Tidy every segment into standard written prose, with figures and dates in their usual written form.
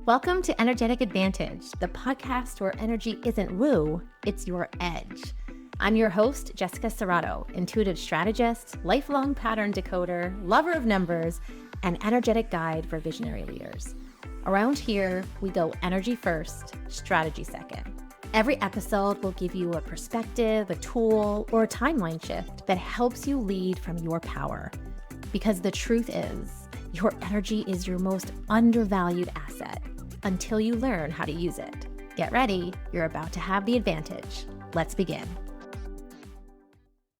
Welcome to Energetic Advantage, the podcast where energy isn't woo, it's your edge. I'm your host, Jessica Serrato, intuitive strategist, lifelong pattern decoder, lover of numbers, and energetic guide for visionary leaders. Around here, we go energy first, strategy second. Every episode will give you a perspective, a tool, or a timeline shift that helps you lead from your power. Because the truth is, your energy is your most undervalued asset until you learn how to use it. Get ready, you're about to have the advantage. Let's begin.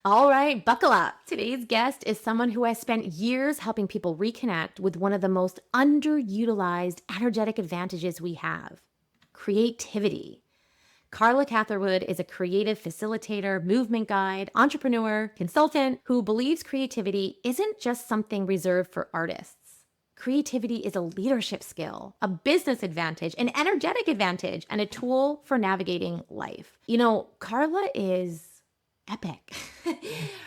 All right, buckle up. Today's guest is someone who has spent years helping people reconnect with one of the most underutilized energetic advantages we have, creativity. Carla Catherwood is a creative facilitator, movement guide, entrepreneur, consultant who believes creativity isn't just something reserved for artists. Creativity is a leadership skill, a business advantage, an energetic advantage, and a tool for navigating life. You know, Carla is epic.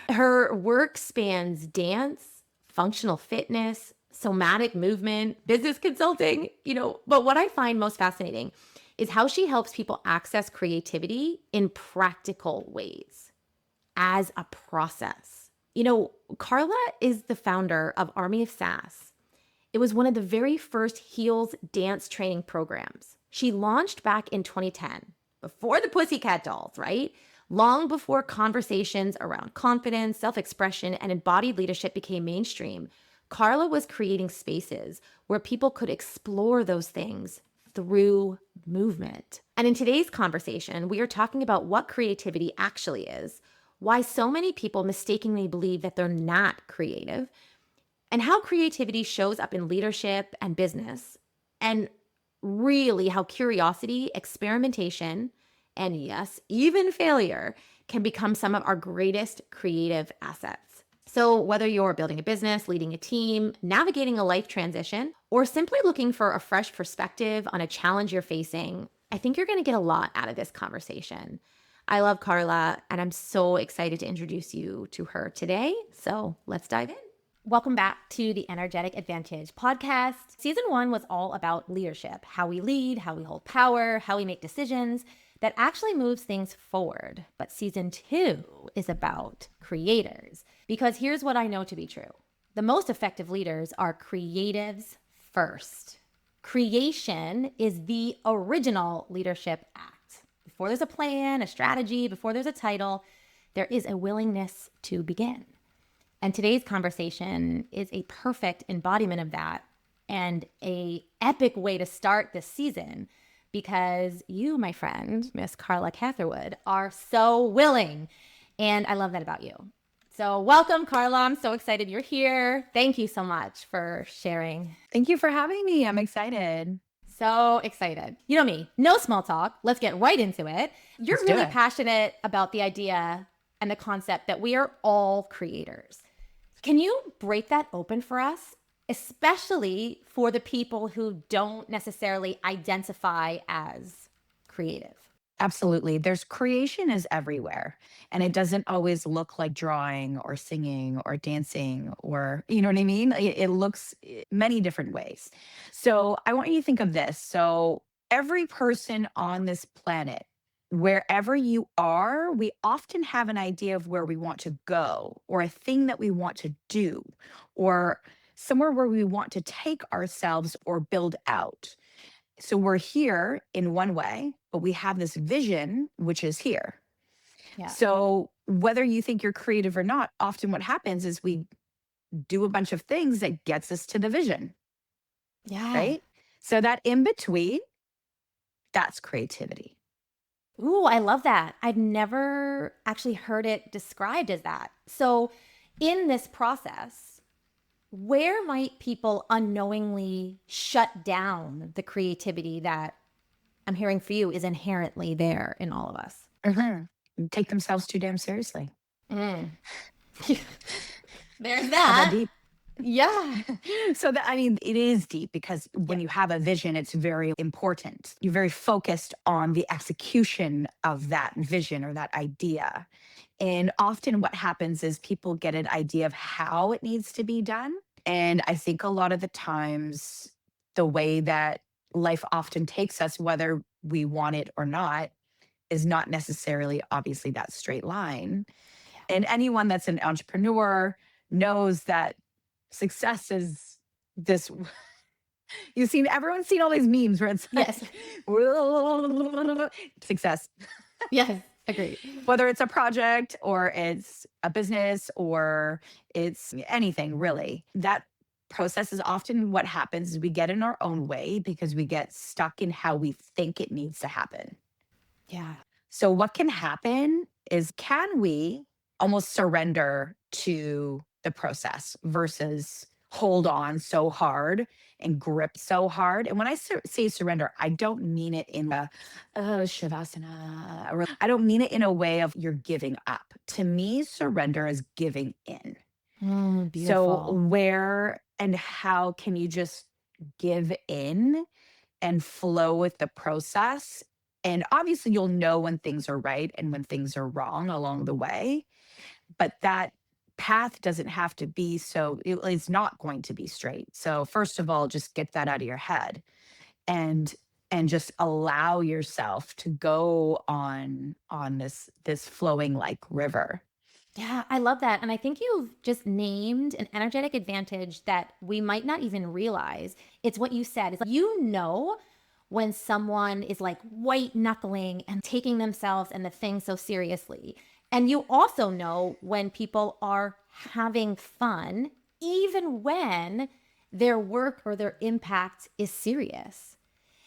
Her work spans dance, functional fitness, somatic movement, business consulting, but what I find most fascinating is how she helps people access creativity in practical ways as a process. Carla is the founder of Army of Sass. It was one of the very first heels dance training programs. She launched back in 2010, before the Pussycat Dolls, right? Long before conversations around confidence, self-expression, and embodied leadership became mainstream, Carla was creating spaces where people could explore those things through movement. And in today's conversation, we are talking about what creativity actually is, why so many people mistakenly believe that they're not creative, and how creativity shows up in leadership and business, and really how curiosity, experimentation, and yes, even failure can become some of our greatest creative assets. So whether you're building a business, leading a team, navigating a life transition, or simply looking for a fresh perspective on a challenge you're facing, I think you're going to get a lot out of this conversation. I love Carla, and I'm so excited to introduce you to her today. So let's dive in. Welcome back to the Energetic Advantage podcast. Season 1 was all about leadership, how we lead, how we hold power, how we make decisions that actually moves things forward. But season 2 is about creators, because here's what I know to be true. The most effective leaders are creatives first. Creation is the original leadership act. Before there's a plan, a strategy, before there's a title, there is a willingness to begin. And today's conversation is a perfect embodiment of that and an epic way to start this season, because you, my friend, Miss Carla Catherwood, are so willing. And I love that about you. So welcome, Carla. I'm so excited you're here. Thank you so much for sharing. Thank you for having me. I'm excited. So excited. You know me, no small talk. Let's get right into it. You're really passionate about the idea and the concept that we are all creators. Can you break that open for us, especially for the people who don't necessarily identify as creative? Absolutely. There's creation is everywhere, and it doesn't always look like drawing or singing or dancing, or, you know what I mean? It looks many different ways. So I want you to think of this. So every person on this planet, wherever you are, we often have an idea of where we want to go, or a thing that we want to do, or somewhere where we want to take ourselves or build out. So we're here in one way, but we have this vision, which is here. Yeah. So whether you think you're creative or not, often what happens is we do a bunch of things that gets us to the vision. Yeah. Right? So that in between, that's creativity. Ooh, I love that. I've never actually heard it described as that. So in this process, where might people unknowingly shut down the creativity that I'm hearing for you is inherently there in all of us? Take themselves too damn seriously. There's How that. deep? Yeah. So it is deep, because when you have a vision, it's very important. You're very focused on the execution of that vision or that idea. And often what happens is people get an idea of how it needs to be done. And I think a lot of the times, the way that life often takes us, whether we want it or not, is not necessarily obviously that straight line. And anyone that's an entrepreneur knows that success is this. You've seen, everyone's seen all these memes where it's Yes. like success, Yes. Agreed. whether it's a project or it's a business or it's anything really. That process is often what happens is we get in our own way because we get stuck in how we think it needs to happen. Yeah. So, what can happen is, can we almost surrender to the process versus hold on so hard and grip so hard? And when I say surrender, I don't mean it in a shavasana, or I don't mean it in a way of you're giving up. To me, surrender is giving in. So, Beautiful. where and how can you just give in and flow with the process? And obviously, you'll know when things are right and when things are wrong along the way. But that path doesn't have to be so, it's not going to be straight. So, first of all, just get that out of your head and just allow yourself to go on this flowing like river. Yeah, I love that. And I think you've just named an energetic advantage that we might not even realize. It's what you said. It's like, when someone is like white knuckling and taking themselves and the thing so seriously. And you also know when people are having fun, even when their work or their impact is serious.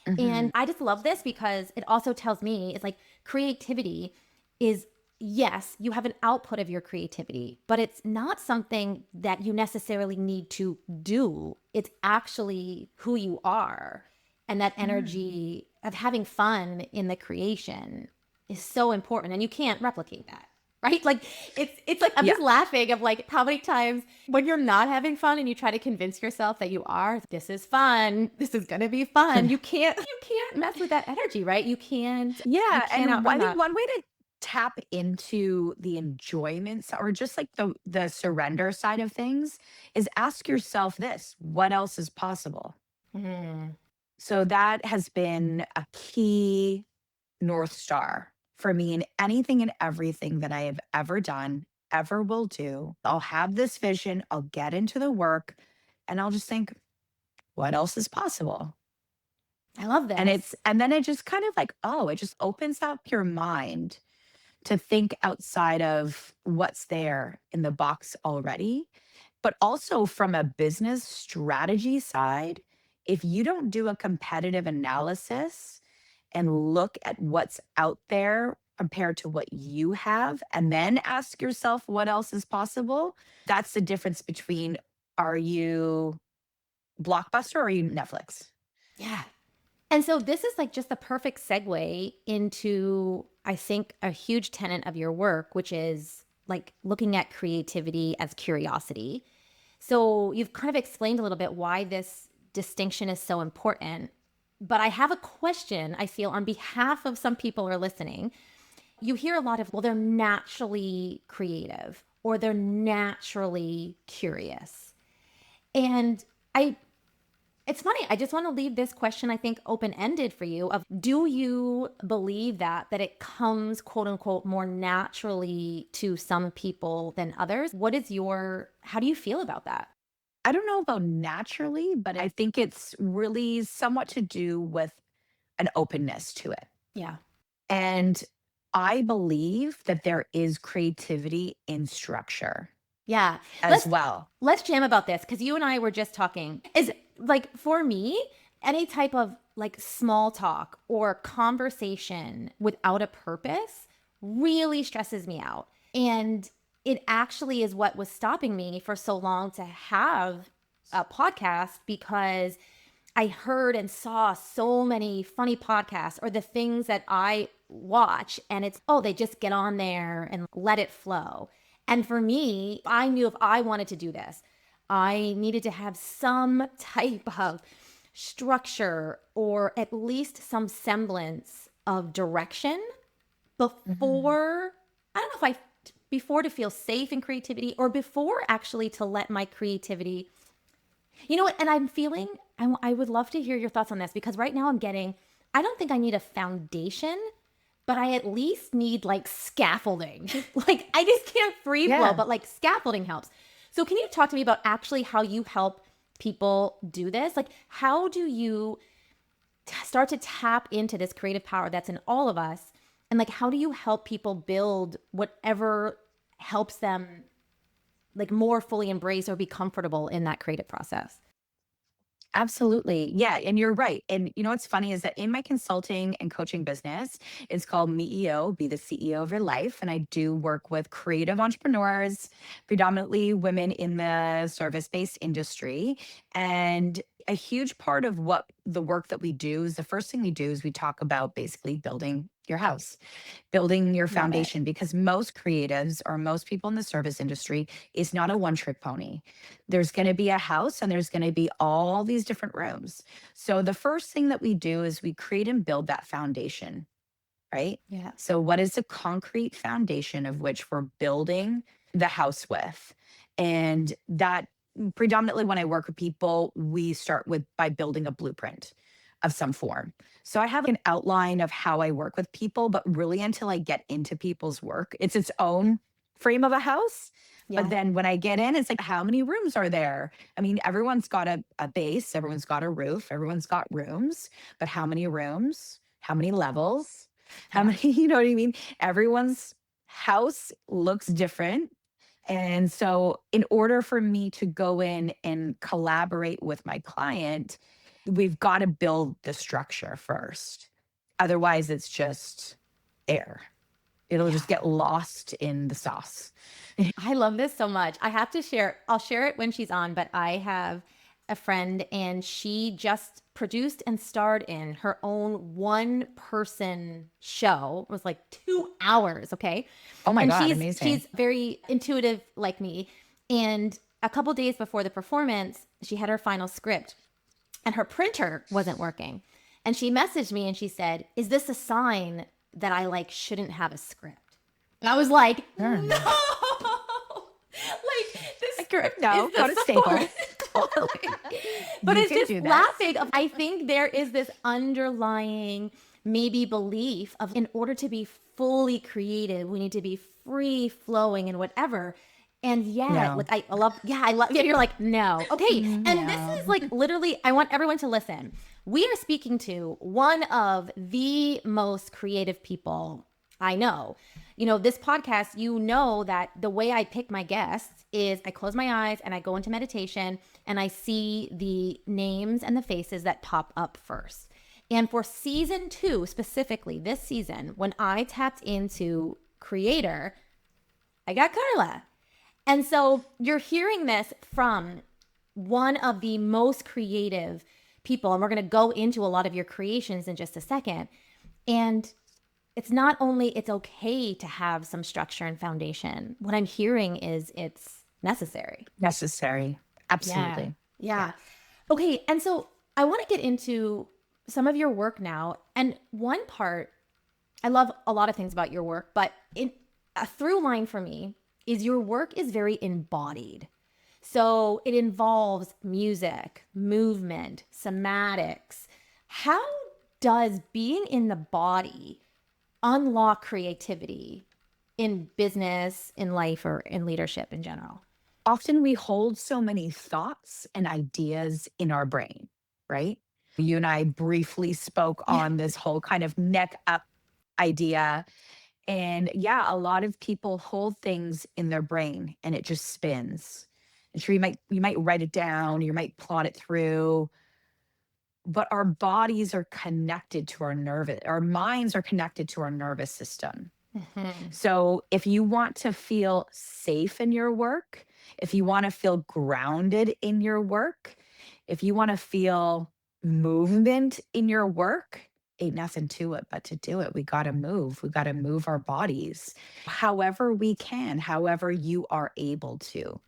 Mhm. And I just love this because it also tells me it's like creativity is, yes, you have an output of your creativity, but it's not something that you necessarily need to do. It's actually who you are. And that Mm. energy of having fun in the creation is so important. And you can't replicate that. Right? Like it's like I'm Yeah. just laughing of like how many times when you're not having fun and you try to convince yourself that you are, this is fun, this is gonna be fun. You can't mess with that energy, right? You Yeah, can't and outrun I think that. one way to tap into the enjoyments or just like the surrender side of things is ask yourself this, what else is possible? Mm. So that has been a key North Star for me in anything and everything that I have ever done, ever will do. I'll have this vision, I'll get into the work, and I'll just think, what else is possible? I love this. And then it just kind of like, oh, it just opens up your mind to think outside of what's there in the box already. But also from a business strategy side, if you don't do a competitive analysis and look at what's out there compared to what you have, and then ask yourself what else is possible, that's the difference between, are you Blockbuster or are you Netflix? Yeah. And so this is like just the perfect segue into, I think, a huge tenet of your work, which is like looking at creativity as curiosity. So you've kind of explained a little bit why this distinction is so important. But I have a question, I feel, on behalf of some people who are listening. You hear a lot of, well, they're naturally creative or they're naturally curious. And I it's funny. I just want to leave this question, I think, open ended for you of do you believe that it comes quote unquote more naturally to some people than others? How do you feel about that? I don't know about naturally, but I think it's really somewhat to do with an openness to it. Yeah. And I believe that there is creativity in structure Yeah. as Let's well. let's jam about this because you and I were just talking. Is like for me, any type of like small talk or conversation without a purpose really stresses me out. And it actually is what was stopping me for so long to have a podcast because I heard and saw so many funny podcasts or the things that I watch, and it's, oh, they just get on there and let it flow. And for me, I knew if I wanted to do this, I needed to have some type of structure or at least some semblance of direction Mhm. before, I don't know if I, before to feel safe in creativity or before actually to let my creativity You know what? And I'm feeling, I would love to hear your thoughts on this because right now I'm getting, I don't think I need a foundation, but I at least need like scaffolding. Like I just can't free flow, Yeah. but like scaffolding helps. So can you talk to me about actually how you help people do this? Like how do you start to tap into this creative power that's in all of us? And like how do you help people build whatever helps them like more fully embrace or be comfortable in that creative process? Absolutely. Yeah. And you're right. And you know what's funny is that in my consulting and coaching business, it's called MEO, Be the CEO of Your Life. And I do work with creative entrepreneurs, predominantly women in the service based industry. And a huge part of what the work that we do is the first thing we do is we talk about basically building your house, building your Love it. foundation, because most creatives or most people in the service industry is not a one trick pony. There's going to be a house and there's going to be all these different rooms. So the first thing that we do is we create and build that foundation, right? Yeah. So, what is the concrete foundation of which we're building the house with? And that predominantly when I work with people, we start with by building a blueprint of some form. So, I have an outline of how I work with people, but really until I get into people's work, it's its own frame of a house. But Yeah. then when I get in, it's like, how many rooms are there? I mean, everyone's got a base, everyone's got a roof, everyone's got rooms, but how many rooms? How many levels? How Yeah. many, you know what I mean? Everyone's house looks different. And so, in order for me to go in and collaborate with my client, we've got to build the structure first. Otherwise, it's just air. It'll just Yeah. get lost in the sauce. I love this so much. I have to share, I'll share it when she's on, but I have a friend and she just produced and starred in her own one person show. It was like 2 hours, okay? Oh my And God, she's amazing. very intuitive like me. And a couple days before the performance, she had her final script and her printer wasn't working. And she messaged me and she said, "Is this a sign that I like shouldn't have a script?" And I was like, Sure. "No." Like the script is No, the got a staple. source. Totally. But You it's can just do this. laughing of I think there is this underlying maybe belief of in order to be fully creative, we need to be free flowing and whatever. And yet, No. like I love, yeah, I love. Yeah, you're like, no, okay. And this No. is like literally, I want everyone to listen. We are speaking to one of the most creative people I know. You know, this podcast, you know that the way I pick my guests is I close my eyes and I go into meditation and I see the names and the faces that pop up first. And for season 2, specifically this season, when I tapped into creator, I got Carla. And so you're hearing this from one of the most creative people. And we're going to go into a lot of your creations in just a second. And it's not only it's okay to have some structure and foundation. What I'm hearing is it's necessary. Necessary. Yeah. Absolutely. Yeah. Yeah. Okay. And so I want to get into some of your work now. And one part, I love a lot of things about your work, but in a through line for me is your work is very embodied. So it involves music, movement, somatics. How does being in the body unlock creativity in business, in life, or in leadership in general? Often we hold so many thoughts and ideas in our brain, right? You and I briefly spoke Yeah. on this whole kind of neck up idea. And yeah, a lot of people hold things in their brain and it just spins. And sure, you might write it down, you might plot it through, but our bodies are connected to our minds are connected to our nervous system. Mhm. So if you want to feel safe in your work, if you want to feel grounded in your work, if you want to feel movement in your work, ain't nothing to it but to do it. We got to move. We got to move our bodies however we can, however you are able to,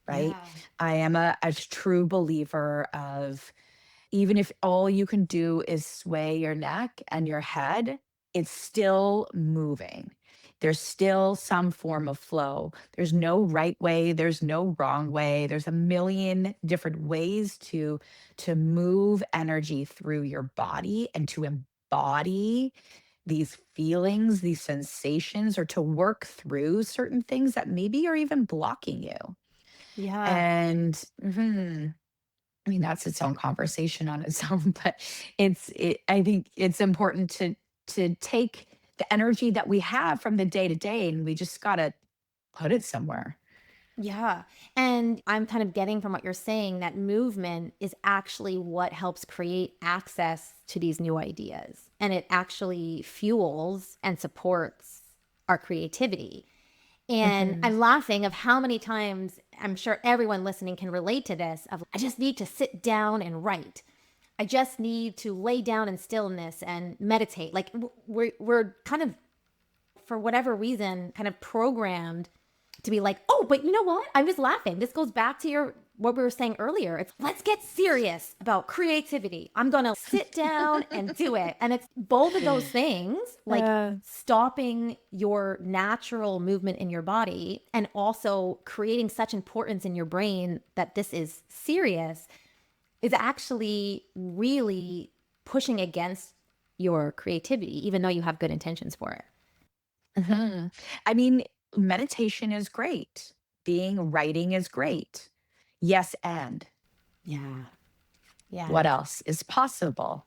right? Yeah. I am a true believer of even if all you can do is sway your neck and your head, it's still moving. There's still some form of flow. There's no right way, there's no wrong way. There's a million different ways to move energy through your body and to embody these feelings, these sensations, or to work through certain things that maybe are even blocking you. Yeah. And I mean, that's its own conversation on its own, but I think it's important to take the energy that we have from the day to day and we just gotta put it somewhere. Yeah. And I'm kind of getting from what you're saying that movement is actually what helps create access to these new ideas. And it actually fuels and supports our creativity. And Mhm. I'm laughing of how many times I'm sure everyone listening can relate to this of I just need to sit down and write. I just need to lay down in stillness and meditate. Like we're kind of for whatever reason kind of programmed to be like, oh, but you know what? I'm just laughing. This goes back to your what we were saying earlier. It's let's get serious about creativity. I'm gonna sit down and do it. And it's both of those things, like Uh, stopping your natural movement in your body and also creating such importance in your brain that this is serious is actually really pushing against your creativity, even though you have good intentions for it. mhm. I mean, meditation is great. Writing is great. Yes, and Yeah. what Yeah. else is possible?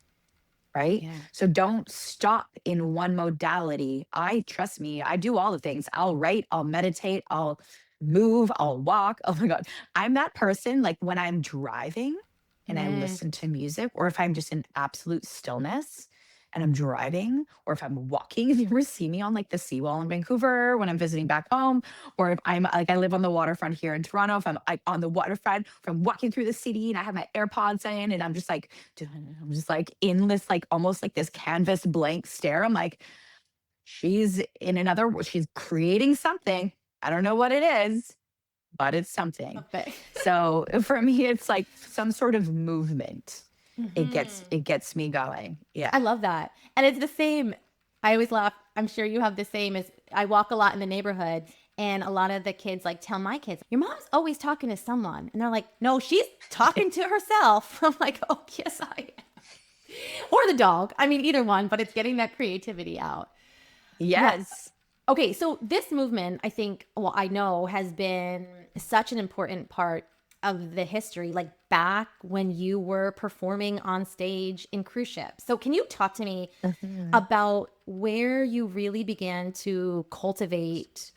Right? Yeah. So don't stop in one modality. Trust me, I do all the things. I'll write, I'll meditate, I'll move, I'll walk. Oh my God. I'm that person like when I'm driving and I Mm. listen to music, or if I'm just in absolute stillness and I'm driving, or if I'm walking, if you ever see me on like the seawall in Vancouver when I'm visiting back home, or if I'm like, I live on the waterfront here in Toronto, if I'm like on the waterfront, if I'm walking through the city and I have my AirPods in and I'm just like in this, like almost like this canvas blank stare. I'm like, she's creating something. I don't know what it is, but it's something. Love it. So for me, it's like some sort of movement. Mhm. It gets me going. Yeah. I love that. And it's the same. I always laugh. I'm sure you have the same as I walk a lot in the neighborhood and a lot of the kids like tell my kids, "Your mom's always talking to someone." And they're like, "No, she's talking to herself." I'm like, "Oh, yes, I am." Or the dog. I mean, either one, but it's getting that creativity out. Yeah. Yes. Okay, so this movement, I think, well, I know has been such an important part of the history, like back when you were performing on stage in cruise ships. So, can you talk to me Mhm. about where you really began to cultivate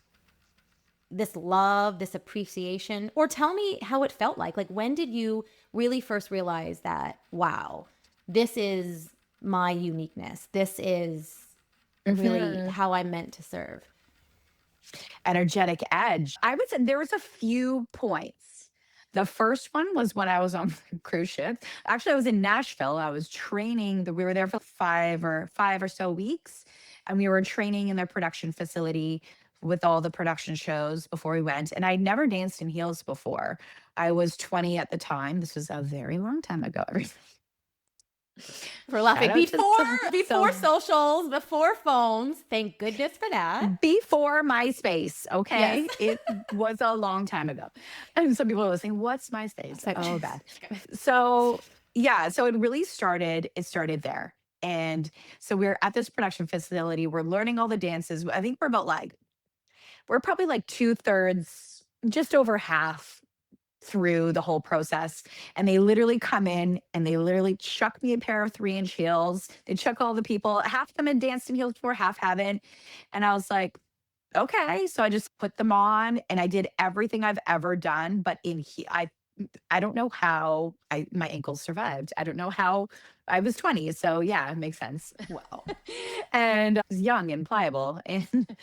this love, this appreciation, or tell me how it felt like? Like, when did you really first realize that, wow, this is my uniqueness? This is really Mhm. how I'm meant to serve? Energetic edge. I would say there was a few points. The first one was when I was on cruise ship. Actually, I was in Nashville. I was training. We were there for 5 or so weeks, and we were training in their production facility with all the production shows before we went. And I'd never danced in heels before. I was 20 at the time. This was a very long time ago. For Shout laughing out to before socials, before phones. Thank goodness for that. before MySpace, Yes. okay? It was a long time ago. And some people are listening, "What's MySpace?" So- Oh, God. So, yeah, so it started there. And so we're at this production facility, we're learning all the dances. I think we're probably like 2/3, just over half through the whole process. And they literally come in and they literally chuck me a pair of 3-inch heels. They chuck all the people, half of them had danced in heels before, half haven't. And I was like, okay. So I just put them on and I did everything I've ever done, but I don't know how my ankles survived. I don't know how. I was 20, so yeah, it makes sense. Wow. And I was young and pliable. And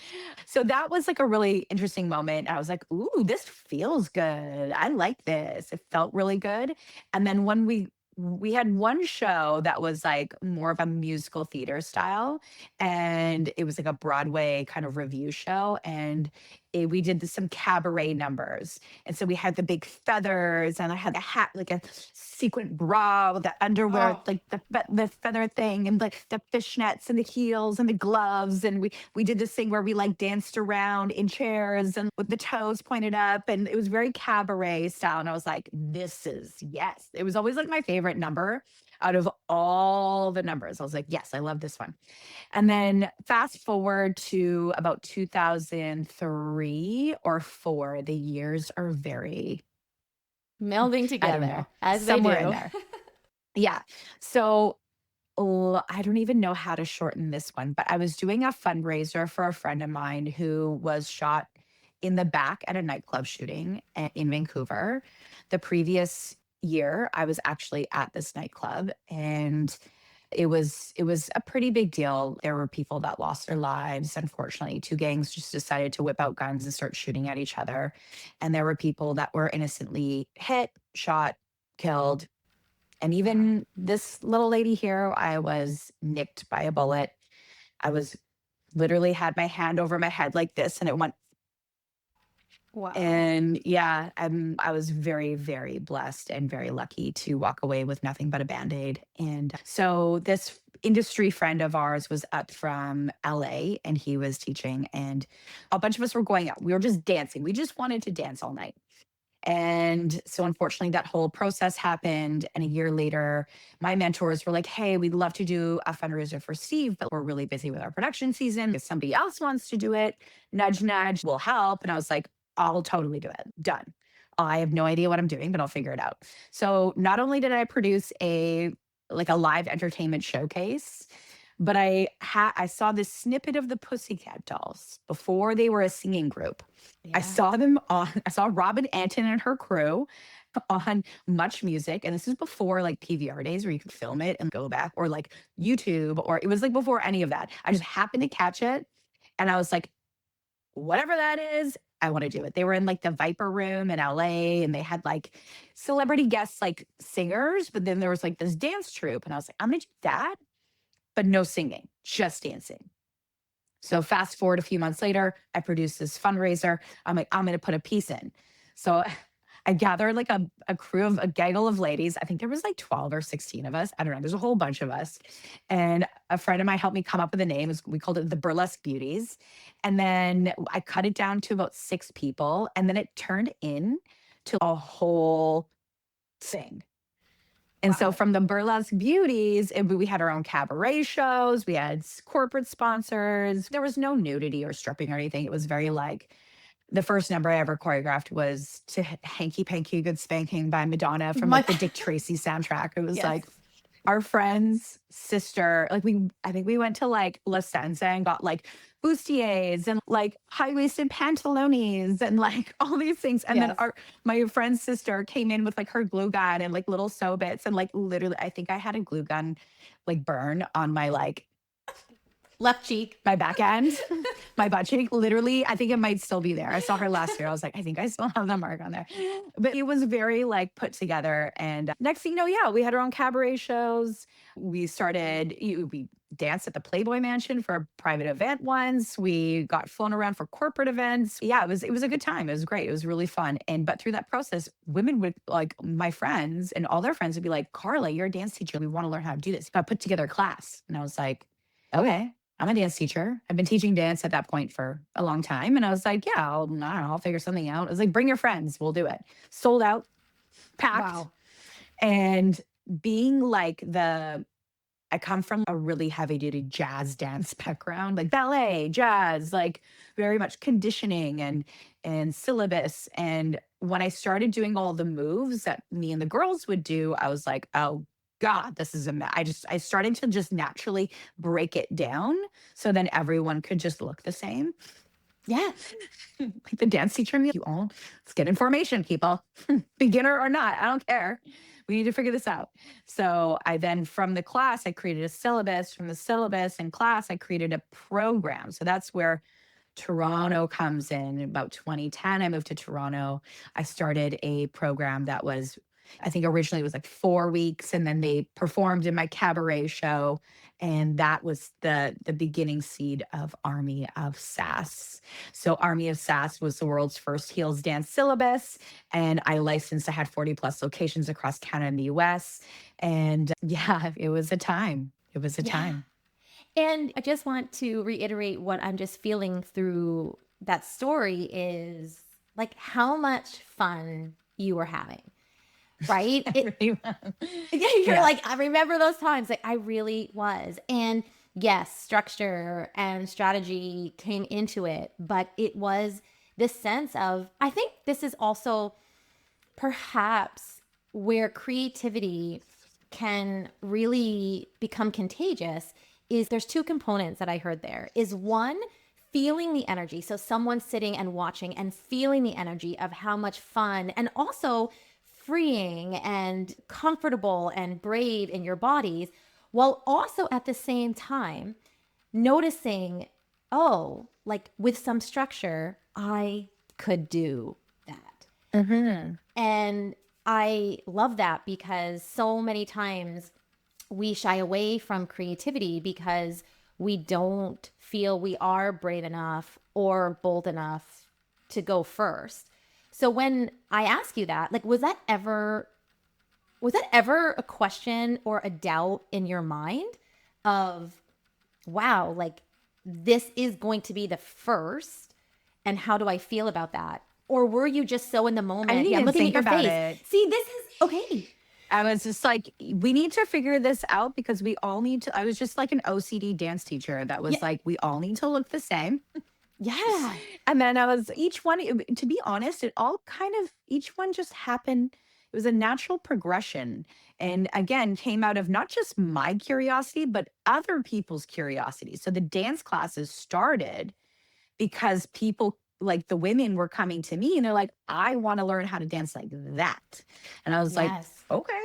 so that was like a really interesting moment. I was like, ooh, this feels good. I like this. It felt really good. And then when we had one show that was like more of a musical theater style, and it was like a Broadway kind of review show. And We did some cabaret numbers. And so we had the big feathers, and I had a hat, like a sequin bra with the underwear, Oh, like the feather thing, and like the fishnets and the heels and the gloves. And we did this thing where we like danced around in chairs and with the toes pointed up. And it was very cabaret style. And I was like, this is, yes. It was always like my favorite number out of all the numbers. I was like, yes, I love this one. And then fast forward to about 2003 or 4, the years are very, Melding I don't together know, as they somewhere in do. there. Yeah. So I don't even know how to shorten this one, but I was doing a fundraiser for a friend of mine who was shot in the back at a nightclub shooting in Vancouver. The previous year, I was actually at this nightclub, and it was a pretty big deal. There were people that lost their lives. Unfortunately, two gangs just decided to whip out guns and start shooting at each other. And there were people that were innocently hit, shot, killed. And wow. even this little lady here, I was nicked by a bullet. I was literally had my hand over my head like this, and it went. Wow. And yeah, I was very, very blessed and very lucky to walk away with nothing but a band-aid. And so this industry friend of ours was up from LA, and he was teaching, and a bunch of us were going out. We were just dancing. We just wanted to dance all night. And so, unfortunately, that whole process happened. And a year later, my mentors were like, hey, we'd love to do a fundraiser for Steve, but we're really busy with our production season. If somebody else wants to do it, nudge, nudge, we'll help. And I was like, I'll totally do it. Done. I have no idea what I'm doing, but I'll figure it out. So, not only did I produce a live entertainment showcase, but I saw this snippet of the Pussycat Dolls before they were a singing group. Yeah. I saw Robin Anton and her crew on Much Music. And this is before like PVR days where you could film it and go back, or like YouTube, or it was like before any of that. I just happened to catch it. And I was like, whatever that is, I want to do it. They were in like the Viper Room in LA, and they had like celebrity guests, like singers, but then there was like this dance troupe. And I was like, I'm going to do that, but no singing, just dancing. So fast forward a few months later, I produced this fundraiser. I'm like, I'm going to put a piece in. So I gathered like a crew of a gaggle of ladies. I think there was like 12 or 16 of us. I don't know. There's a whole bunch of us. And a friend of mine helped me come up with a name. We called it the Burlesque Beauties. And then I cut it down to about 6 people. And then it turned into a whole thing. And so Wow. from the Burlesque Beauties, we had our own cabaret shows. We had corporate sponsors. There was no nudity or stripping or anything. It was very like the first number I ever choreographed was to Hanky Panky Good Spanking by Madonna from My like the Dick Tracy soundtrack. It was yes. like our friend's sister, like I think we went to like La Senza and got like bustiers and like high-waisted pantalones and like all these things. And then Yes. my friend's sister came in with like her glue gun and like little sew bits, and like literally I think I had a glue gun like burn on my like Left cheek. my back end, my butt cheek. Literally, I think it might still be there. I saw her last year. I was like, I think I still have that mark on there. But it was very like put together. And next thing you know, yeah, we had our own cabaret shows. We danced at the Playboy Mansion for a private event once. We got flown around for corporate events. Yeah, it was a good time. It was great. It was really fun. And but through that process, women would like my friends and all their friends would be like, Carla, you're a dance teacher. We want to learn how to do this. I put together a class. And I was like, okay. I'm a dance teacher. I've been teaching dance at that point for a long time. And I was like, yeah, I don't know, I'll figure something out. I was like, bring your friends, we'll do it. Sold out, packed. Wow. And being like I come from a really heavy duty jazz dance background, like ballet, jazz, like very much conditioning and syllabus. And when I started doing all the moves that me and the girls would do, I was like, oh God, this is I started to just naturally break it down so then everyone could just look the same. Yeah. Like the dance teacher in me, you all, let's get in formation, people. Beginner or not, I don't care. We need to figure this out. So I then, from the class, I created a syllabus. From the syllabus and class, I created a program. So that's where Toronto comes in. About 2010, I moved to Toronto. I started a program that was I think originally it was like 4 weeks, and then they performed in my cabaret show. And that was the beginning seed of Army of Sass. So Army of Sass was the world's first heels dance syllabus. And I licensed, I had 40 plus locations across Canada and the US. And yeah, it was a time. It was a Yeah. time. And I just want to reiterate what I'm just feeling through that story is like how much fun you were having, right? Really. Yeah, you're Yeah. like, I remember those times. Like, I really was. And yes, structure and strategy came into it, but it was this sense of, I think this is also perhaps where creativity can really become contagious is there's two components that I heard there. Is one, feeling the energy. So someone sitting and watching and feeling the energy of how much fun and also freeing and comfortable and brave in your bodies, while also at the same time noticing, oh, like with some structure, I could do that. Hmm. And I love that because so many times we shy away from creativity because we don't feel we are brave enough or bold enough to go first. So when I ask you that, like was that ever a question or a doubt in your mind of wow, like this is going to be the first and how do I feel about that? Or were you just so in the I didn't moment? Yeah, I'm even looking at think your about face. it. See, this is okay. I was just like, we need to figure this out because we all need to. I was just like an OCD dance teacher that Yeah. was like, we all need to look the same. Yeah. And then I was each one, to be honest, it all kind of, each one just happened. It was a natural progression. And again, came out of not just my curiosity, but other people's curiosity. So the dance classes started because people, like the women, were coming to me and they're like, I want to learn how to dance like that. And I was like, Yes. okay.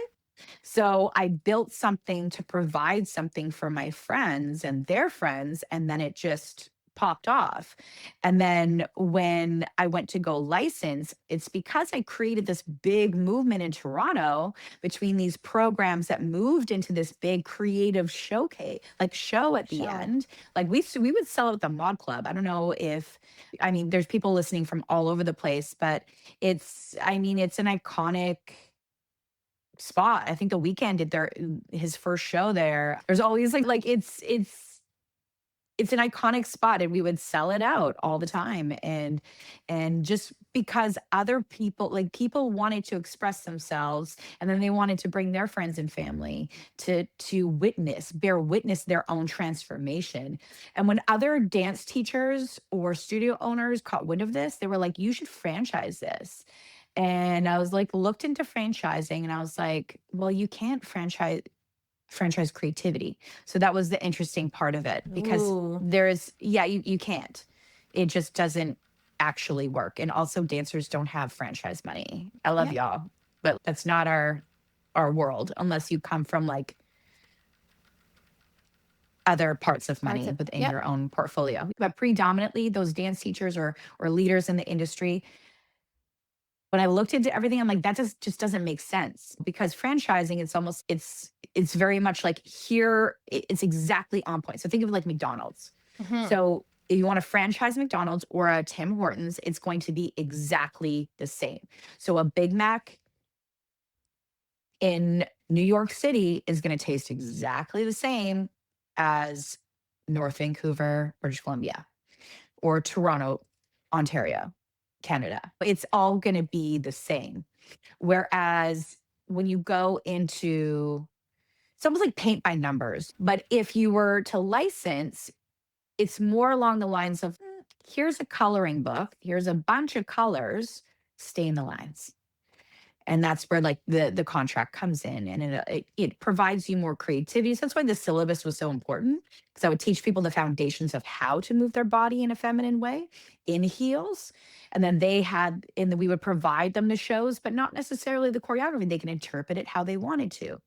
So I built something to provide something for my friends and their friends, and then it just popped off. And then when I went to go license, it's because I created this big movement in Toronto between these programs that moved into this big creative showcase, like show at the Show. end. Like we would sell it at the Mod Club. I don't know if, I mean, there's people listening from all over the place, but I mean, it's an iconic spot. I think The Weekend did his first show there. There's always like it's an iconic spot, and we would sell it out all the time. And just because other people, like people wanted to express themselves, and then they wanted to bring their friends and family to bear witness their own transformation. And when other dance teachers or studio owners caught wind of this, they were like, you should franchise this. And I was like, looked into franchising, and I was like, well, you can't franchise creativity. So that was the interesting part of it, because Ooh. yeah, you can't. It just doesn't actually work. And also dancers don't have franchise money. I love Yep. y'all, but that's not our world unless you come from like other parts of Parts money of within yep. your own portfolio. But predominantly those dance teachers or leaders in the industry, when I looked into everything, I'm like, that just doesn't make sense, because franchising, it's very much like here, it's exactly on point. So think of it like McDonald's. Hmm. So if you want to franchise McDonald's or a Tim Hortons, it's going to be exactly the same. So a Big Mac in New York City is going to taste exactly the same as North Vancouver, British Columbia, or Toronto, Ontario, Canada. It's all going to be the same. Whereas when you go into, it's almost like paint by numbers. But if you were to license, it's more along the lines of, here's a coloring book, here's a bunch of colors, stain the lines. And that's where like the contract comes in, and it provides you more creativity. So that's why the syllabus was so important, because I would teach people the foundations of how to move their body in a feminine way in heels. And then and then we would provide them the shows, but not necessarily the choreography. They can interpret it how they wanted to.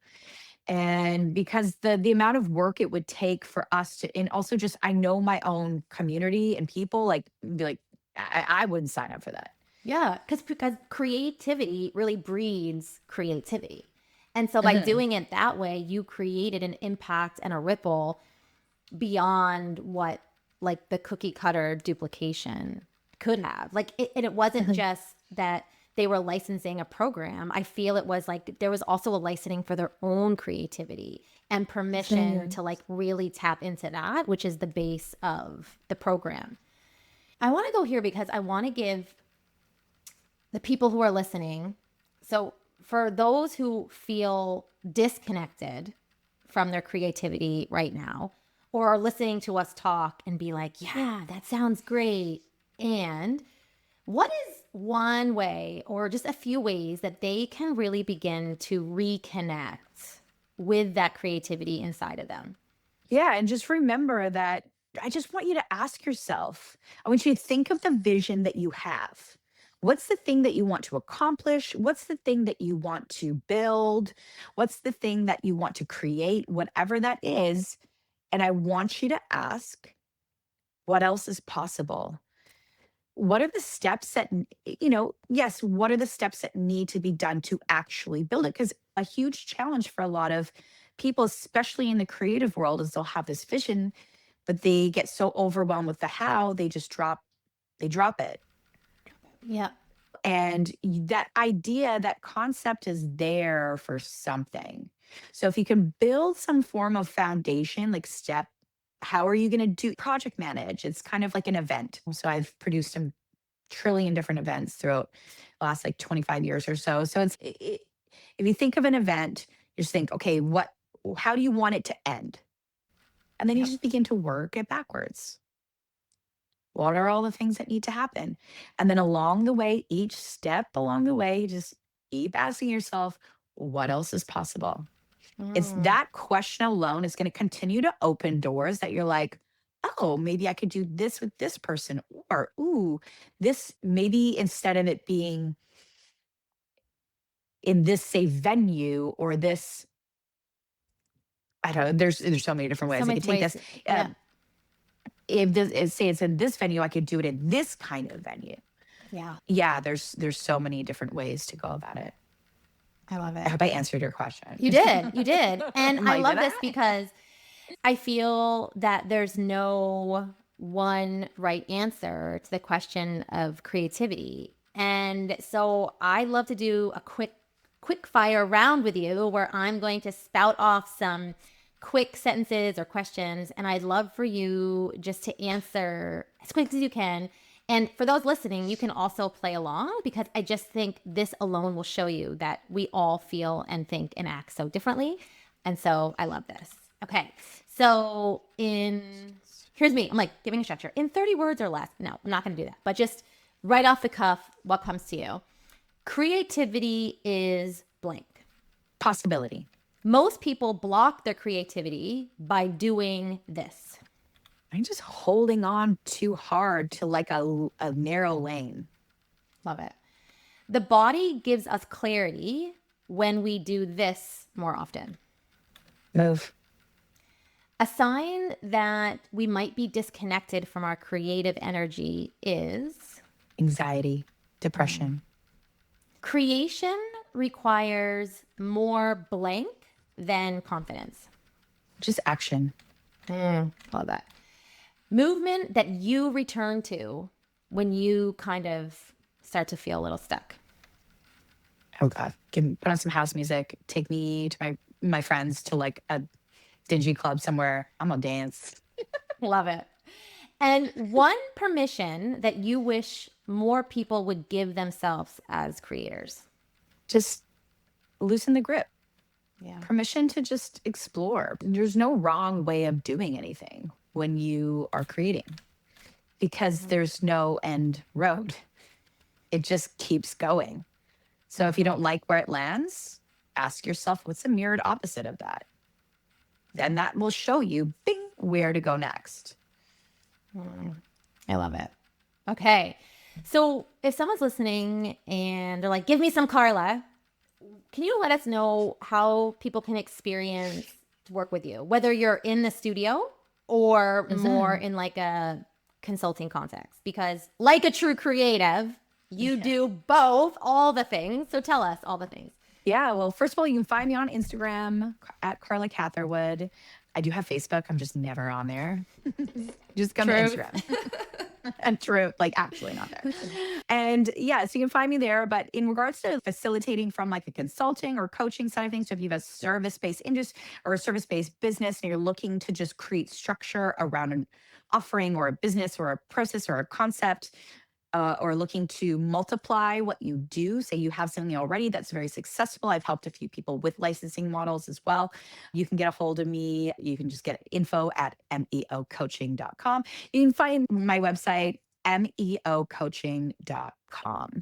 And because the amount of work it would take for us to, and also just I know my own community and people, like be like, I wouldn't sign up for that. Yeah, because creativity really breeds creativity. And so by Mhm. doing it that way, you created an impact and a ripple beyond what like the cookie cutter duplication could have. And it wasn't Mhm. just that they were licensing a program. I feel it was like there was also a licensing for their own creativity and permission to like really tap into that, which is the base of the program. I want to go here because I want to give the people who are listening. So, for those who feel disconnected from their creativity right now, or are listening to us talk and be like, yeah, that sounds great. And what is one way or just a few ways that they can really begin to reconnect with that creativity inside of them? Yeah, and just remember that I just want you to ask yourself, I want you to think of the vision that you have. What's the thing that you want to accomplish? What's the thing that you want to build? What's the thing that you want to create? Whatever that is. And I want you to ask, what else is possible? What are the steps that, yes, what are the steps that need to be done to actually build it? Because a huge challenge for a lot of people, especially in the creative world, is they'll have this vision, but they get so overwhelmed with the how, they drop it. Yeah. And that idea, that concept is there for something. So if you can build some form of foundation, like step, how are you going to do project manage? It's kind of like an event. So I've produced a trillion different events throughout the last like 25 years or so. So if you think of an event, you just think, okay, how do you want it to end? And then you Yep. just begin to work it backwards. What are all the things that need to happen? And then along the way, each step along the way, just keep asking yourself, what else is possible? It's Mm. that question alone is going to continue to open doors that you're like, oh, maybe I could do this with this person. Or, ooh, this maybe instead of it being in this, say, venue or this, I don't know, there's so many different So ways I many could take ways. this. Yeah. Say it's in this venue, I could do it in this kind of venue. Yeah. Yeah, there's so many different ways to go about it. I love I it. hope I answered your question. You did. You did. And I'm I like, love did this I? because I feel that there's no one right answer to the question of creativity. And so I love to do a quick fire round with you where I'm going to spout off some quick sentences or questions and I'd love for you just to answer as quick as you can. And for those listening, you can also play along because I just think this alone will show you that we all feel and think and act so differently. And so I love this. Okay. So here's me. I'm like giving a structure in 30 words or less. No, I'm not going to do that. But just right off the cuff, what comes to you? Creativity is blank. Possibility. Most people block their creativity by doing this. I'm just holding on too hard to like a narrow lane. Love it. The body gives us clarity when we do this more often. Move. A sign that we might be disconnected from our creative energy is Anxiety. Depression. creation requires more blank than confidence. Just action. Love that. Movement that you return to when you kind of start to feel a little stuck. Oh God. Put on some house music. Take me to my friends to like a dingy club somewhere. I'm gonna dance. Love it. And one permission that you wish more people would give themselves as creators. Just loosen the grip. Yeah. Permission to just explore. There's no wrong way of doing anything when you are creating because there's no end road. It just keeps going. So if you don't like where it lands, ask yourself what's the mirrored opposite of that? Then that will show you, bing, where to go next. I love it. Okay. So if someone's listening and they're like, give me some Carla, can you let us know how people can experience to work with you, whether you're in the studio or more Mhm. in like a consulting context? Because like a true creative, You do both, all the things. So tell us all the things. Yeah, well, first of all, you can find me on Instagram at Carla Catherwood. I do have Facebook. I'm just never on there. Just come to Truth. Instagram. And true, like actually not there. And yeah, so you can find me there. But in regards to facilitating from like a consulting or coaching side of things, so if you have a service-based industry or a service-based business and you're looking to just create structure around an offering or a business or a process or a concept, or looking to multiply what you do, say you have something already that's very successful. I've helped a few people with licensing models as well. You can get a hold of me. You can just get info at meocoaching.com. You can find my website, meocoaching.com.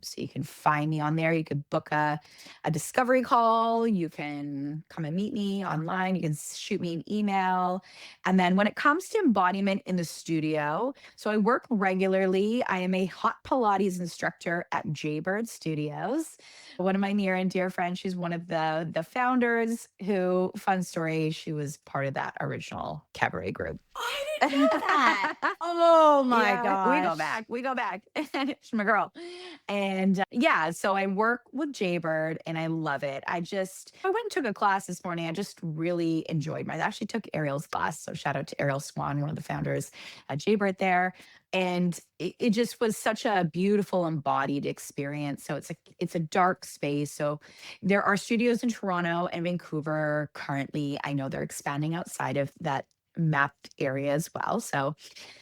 So you can find me on there. You could book a discovery call. You can come and meet me online. You can shoot me an email. And then when it comes to embodiment in the studio, so I work regularly. I am a hot Pilates instructor at Jaybird Studios. One of my near and dear friends, she's one of the founders who, fun story, she was part of that original cabaret group. I didn't know that. Oh my Yeah, we go gosh. back. We go back. She's my girl. And yeah, so I work with Jaybird and I love it. I went and took a class this morning. I just really enjoyed I actually took Ariel's class. So shout out to Ariel Swan, one of the founders at Jaybird there. And it just was such a beautiful embodied experience. So it's a dark space. So there are studios in Toronto and Vancouver currently. I know they're expanding outside of that mapped area as well. So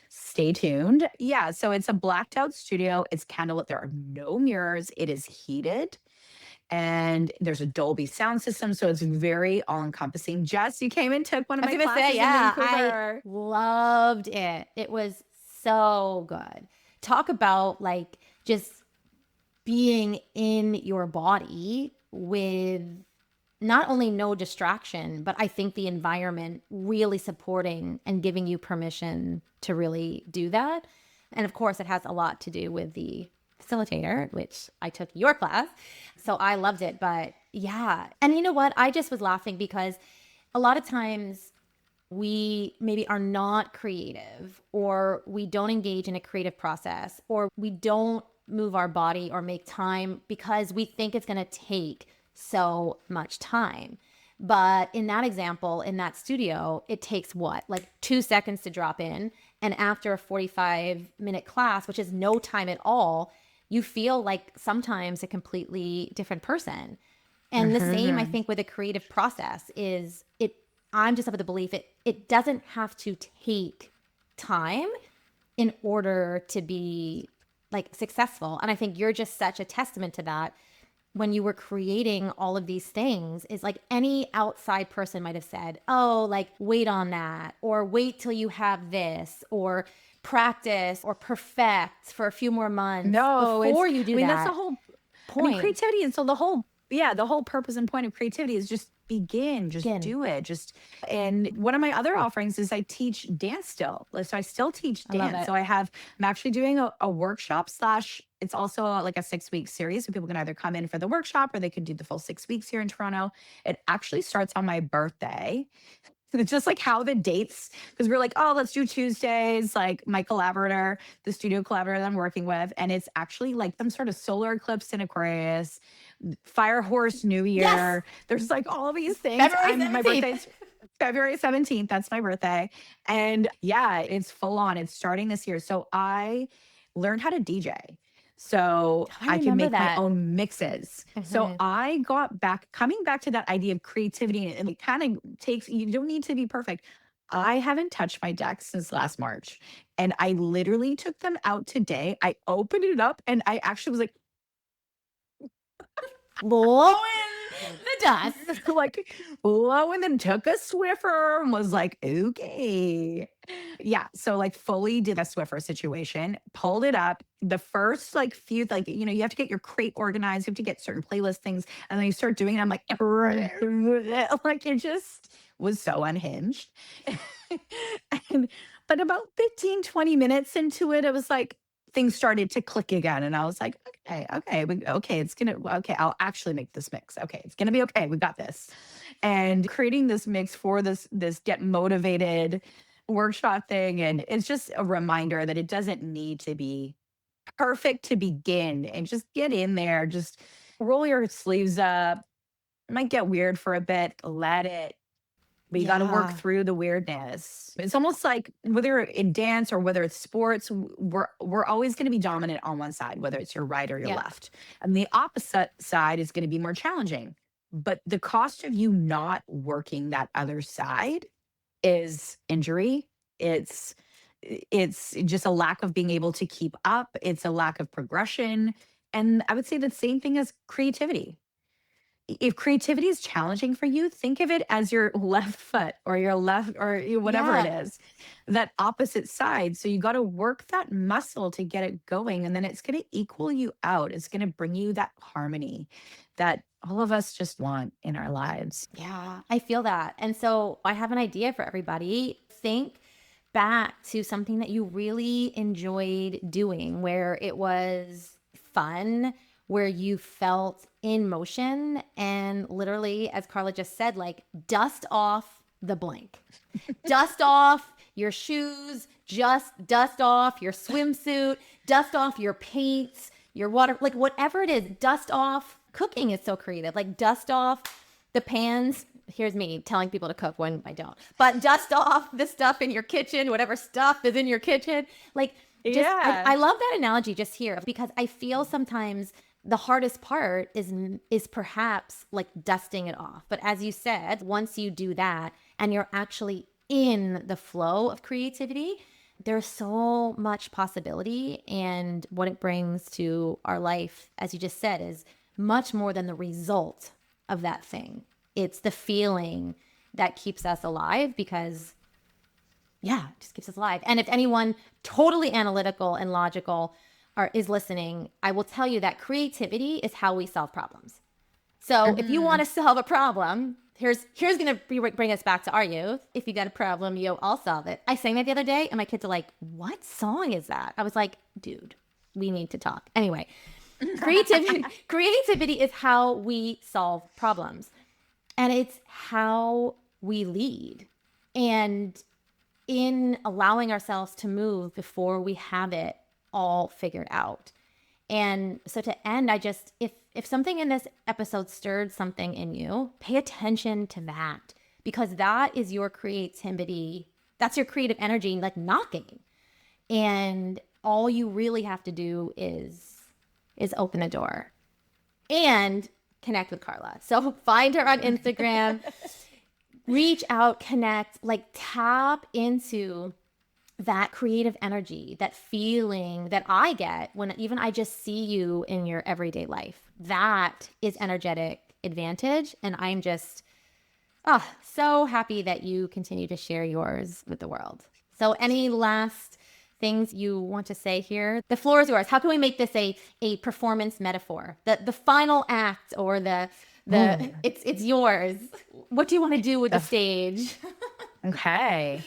stay tuned. Yeah, so it's a blacked out studio. It's candlelit. There are no mirrors. It is heated and there's a Dolby sound system. So it's very all encompassing. Jess, you came and took one of I was my gonna classes say, in yeah, Vancouver. I loved it. It was so good. Talk about like just being in your body with not only no distraction, but I think the environment really supporting and giving you permission to really do that. And of course, it has a lot to do with the facilitator, which I took your class. So I loved it. But yeah. And you know what? I just was laughing because a lot of times we maybe are not creative or we don't engage in a creative process or we don't move our body or make time because we think it's going to take so much time. But in that example, in that studio, it takes what? Like 2 seconds to drop in. And after a 45-minute class, which is no time at all, you feel like sometimes a completely different person. And the same, I Mhm. think, with a creative process is it, I'm just of the belief it doesn't have to take time in order to be like successful. And I think you're just such a testament to that when you were creating all of these things is like any outside person might have said, oh, like wait on that, or wait till you have this, or practice or perfect for a few more months No, before you do that's the that whole point. creativity. And so the whole purpose and point of creativity is just begin, just Again, do it. And one of my other offerings is I teach dance still. So I still teach I love dance. it. So I'm actually doing a workshop slash, it's also like a 6 week series. So people can either come in for the workshop or they could do the full 6 weeks here in Toronto. It actually starts on my birthday. It's just like how the dates, because we're like, oh, let's do Tuesdays, like my collaborator, the studio collaborator that I'm working with. And it's actually like some sort of solar eclipse in Aquarius, fire horse new Yes, year. There's like all these things. February My 17th. birthday's February 17th. That's my birthday. And yeah, it's full on. It's starting this year. So I learned how to DJ. So I I can remember make my that. own mixes. So Mhm. I got back, coming back to that idea of creativity, and it kind of takes, you don't need to be perfect. I haven't touched my deck since last March. And I literally took them out today. I opened it up and I actually was like, Blowing the dust. like, whoa, and then took a Swiffer and was like, okay. Yeah. So like fully did a Swiffer situation, pulled it up. The first like few, like, you have to get your crate organized, you have to get certain playlist things. And then you start doing it. I'm like, like it just was so unhinged. and, but about 15, 20 minutes into it, it was like, things started to click again. And I was like, okay, okay, I'll actually make this mix. Okay, it's gonna be okay. We got this. And creating this mix for this get motivated workshop thing. And it's just a reminder that it doesn't need to be perfect to begin and just get in there. Just roll your sleeves up. It might get weird for a bit. Let it. But you got to work Yeah. through the weirdness. It's almost like whether in dance or whether it's sports, we're always going to be dominant on one side, whether it's your right or your Yeah. left. And the opposite side is going to be more challenging. But the cost of you not working that other side is injury. It's it's just a lack of being able to keep up. It's a lack of progression. And I would say the same thing as creativity. If creativity is challenging for you, think of it as your left foot or your left or whatever it Yeah. is, that opposite side. So you got to work that muscle to get it going. And then it's going to equal you out. It's going to bring you that harmony that all of us just want in our lives. Yeah, I feel that. And so I have an idea for everybody. Think back to something that you really enjoyed doing, where it was fun, where you felt in motion, and literally, as Carla just said, like dust off the blank. Dust off your shoes, just dust off your swimsuit, dust off your paints, your water, like whatever it is, dust off. Cooking is so creative. Like dust off the pans. Here's me telling people to cook when I don't. But dust off the stuff in your kitchen, whatever stuff is in your kitchen. Like just Yeah. I love that analogy just here because I feel sometimes the hardest part is perhaps like dusting it off. But as you said, once you do that and you're actually in the flow of creativity, there's so much possibility. And what it brings to our life, as you just said, is much more than the result of that thing. It's the feeling that keeps us alive because, yeah, it just keeps us alive. And if anyone totally analytical and logical is listening, I will tell you that creativity is how we solve problems. So if you want to solve a problem, here's going to bring us back to our youth. If you got a problem, I'll solve it. I sang that the other day, and my kids are like, "What song is that?" I was like, "Dude, we need to talk." Anyway, creativity is how we solve problems, and it's how we lead. And in allowing ourselves to move before we have it all figured out. And so to end, I just, if something in this episode stirred something in you, pay attention to that because that is your creativity. That's your creative energy, like knocking. And all you really have to do is open the door and connect with Carla. So find her on Instagram, reach out, connect, like tap into that creative energy, that feeling that I get when even I just see you in your everyday life. That is energetic advantage. And I'm just so happy that you continue to share yours with the world. So any last things you want to say here? The floor is yours. How can we make this a performance metaphor? The final act or it's yours. What do you want to do with the stage? Okay.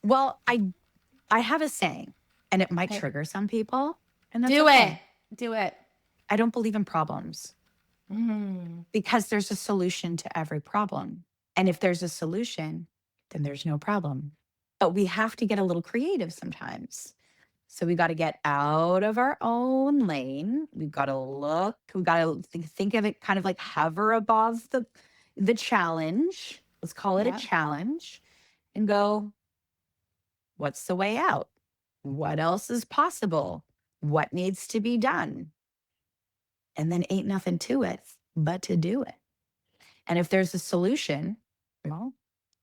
Well, I have a saying, and it might Okay. trigger some people, and that's Do okay. it. Do it. I don't believe in problems Mm. because there's a solution to every problem. And if there's a solution, then there's no problem. But we have to get a little creative sometimes. So we got to get out of our own lane. We've got to look, we've got to think of it kind of like hover above the challenge. Let's call it a Yeah. challenge and go, what's the way out? What else is possible? What needs to be done? And then ain't nothing to it but to do it. And if there's a solution, well,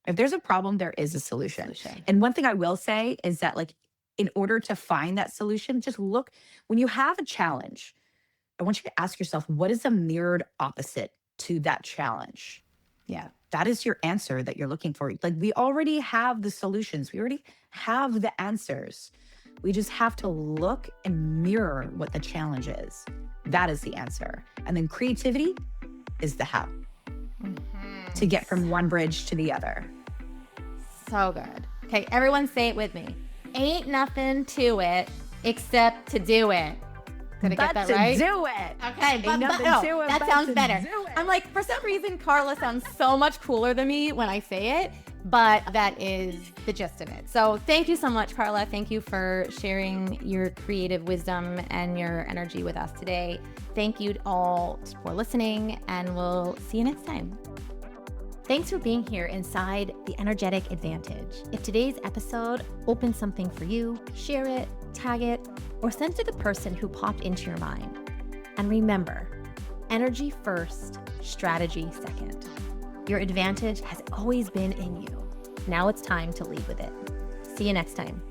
if there's a problem, there is a solution. And one thing I will say is that, like, in order to find that solution, just look when you have a challenge. I want you to ask yourself, what is a mirrored opposite to that challenge? Yeah. That is your answer that you're looking for. Like, we already have the solutions, we already have the answers. We just have to look and mirror what the challenge is. That is the answer. And then creativity is the how to get from one bridge to the other. So good. Okay, everyone say it with me. Ain't nothing to it except to do it. Did I get that right? Do it. Okay, Ain't nothing to it that but sounds to better. do it. I'm like, for some reason, Carla sounds so much cooler than me when I say it. but that is the gist of it. So thank you so much, Carla. Thank you for sharing your creative wisdom and your energy with us today. Thank you all for listening, and we'll see you next time. Thanks for being here inside The Energetic Advantage. If today's episode opened something for you, share it, tag it, or send it to the person who popped into your mind. And remember, energy first, strategy second. Your advantage has always been in you. Now it's time to lead with it. See you next time.